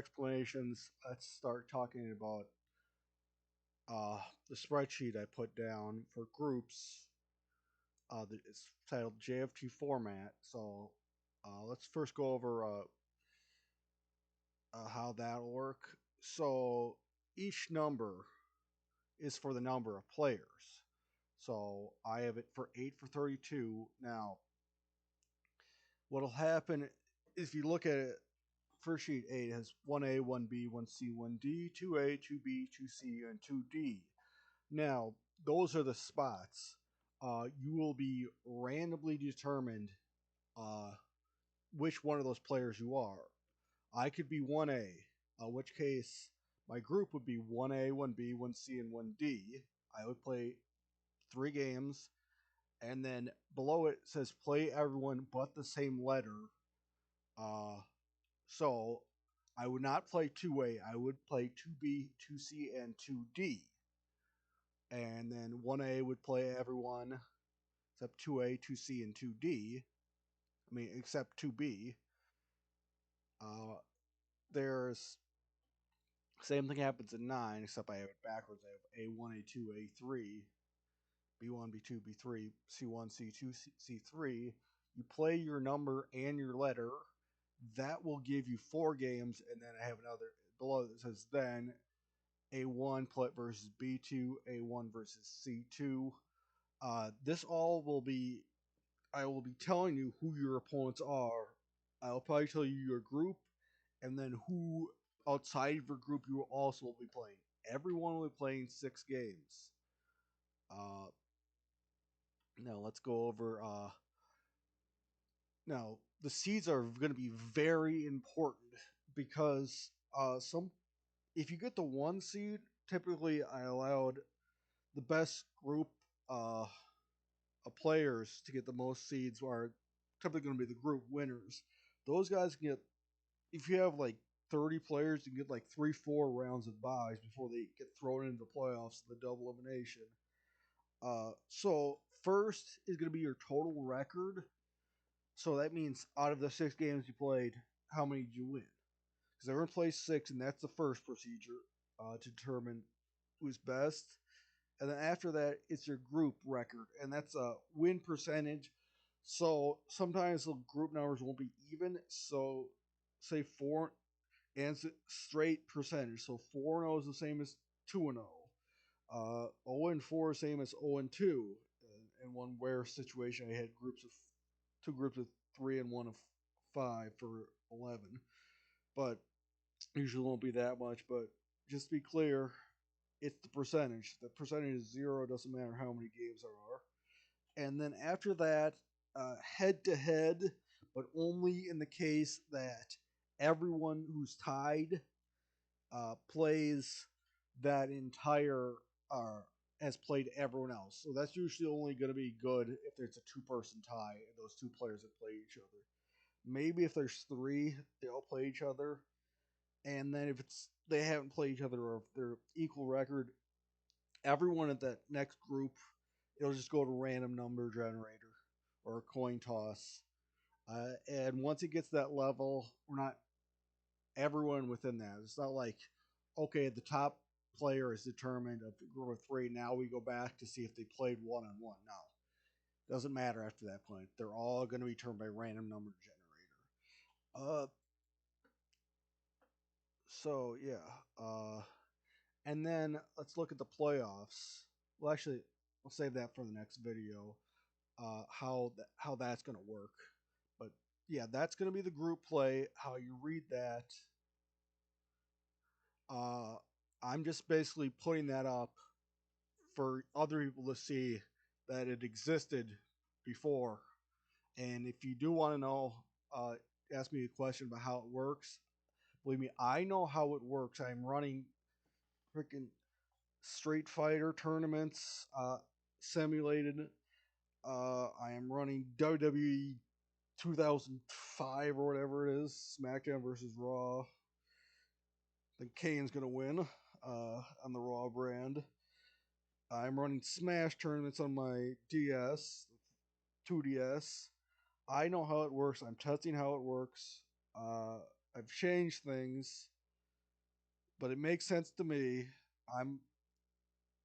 explanations, let's start talking about the spreadsheet I put down for groups. That is titled JFT format. So let's first go over how that'll work. So each number is for the number of players. So I have it for 8 for 32. Now, what'll happen if you look at it, first sheet 8 has 1A, 1B, 1C, 1D, 2A, 2B, 2C, and 2D. Now, those are the spots. You will be randomly determined uh, which one of those players you are. I could be 1A, in which case my group would be 1A, 1B, 1C, and 1D. I would play 3 games, and then below it says play everyone but the same letter. Uh, so I would not play 2A, I would play 2B, 2C, and 2D. And then 1A would play everyone except 2A, 2C, and 2D. I mean, except 2B. Uh, there's same thing happens in 9, except I have it backwards. I have A1, A2, A3, B1, B2, B3, C1, C2, C3. You play your number and your letter. That will give you 4 games, and then I have another below that says then A1 versus B2, A1 versus C2. This all will be, I will be telling you who your opponents are. I'll probably tell you your group, and then who outside of your group you will also be playing. Everyone will be playing 6 games. Uh, now let's go over. Now the seeds are going to be very important because some if you get the 1 seed, typically I allowed the best group uh, of players to get the most seeds are typically going to be the group winners. Those guys can get, if you have like 30 players, you can get like 3-4 rounds of buys before they get thrown into the playoffs, the double elimination. So first is going to be your total record. So that means out of the 6 games you played, how many did you win? Because everyone plays 6, and that's the first procedure to determine who's best. And then after that, it's your group record, and that's a win percentage. So sometimes the group numbers won't be even. So say 4 and straight percentage. So 4-0 is the same as 2-0. 0-4 is the same as 0-2. In one rare situation, I had groups of 2 groups of 3 and 1 of 5 for 11. But usually won't be that much. But just to be clear, it's the percentage. The percentage is 0. Doesn't matter how many games there are. And then after that, head to head, but only in the case that everyone who's tied plays that entire has played everyone else. So that's usually only going to be good if there's a 2-person tie and those 2 players that play each other. Maybe if there's 3, they all play each other. And then if it's they haven't played each other or if they're equal record, everyone at that next group, it'll just go to random number generator or a coin toss. And once it gets that level, we're not everyone within that. It's not like, okay, the top player is determined of the group of 3. Now we go back to see if they played 1-on-1. No, doesn't matter after that point. They're all going to be determined by random number generator. So yeah. And then let's look at the playoffs. Well, actually, we'll save that for the next video. How that's going to work. But yeah, that's going to be the group play. How you read that. Uh, I'm just basically putting that up for other people to see that it existed before. And if you do want to know, ask me a question about how it works. Believe me, I know how it works. I'm running freaking Street Fighter tournaments, simulated. I am running WWE 2005 or whatever it is, SmackDown versus Raw. I think Kane's gonna win on the Raw brand. I'm running Smash tournaments on my DS, 2DS. I know how it works. I'm testing how it works. I've changed things. but it makes sense to me. I'm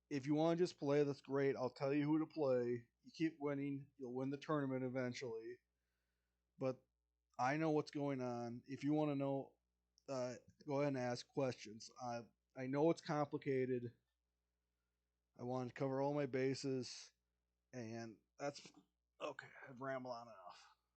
If you want to just play, that's great. I'll tell you who to play. You keep winning, you'll win the tournament eventually. But I know what's going on. If you want to know, uh, go ahead and ask questions. I know it's complicated. I want to cover all my bases, and that's okay. I've rambled on enough.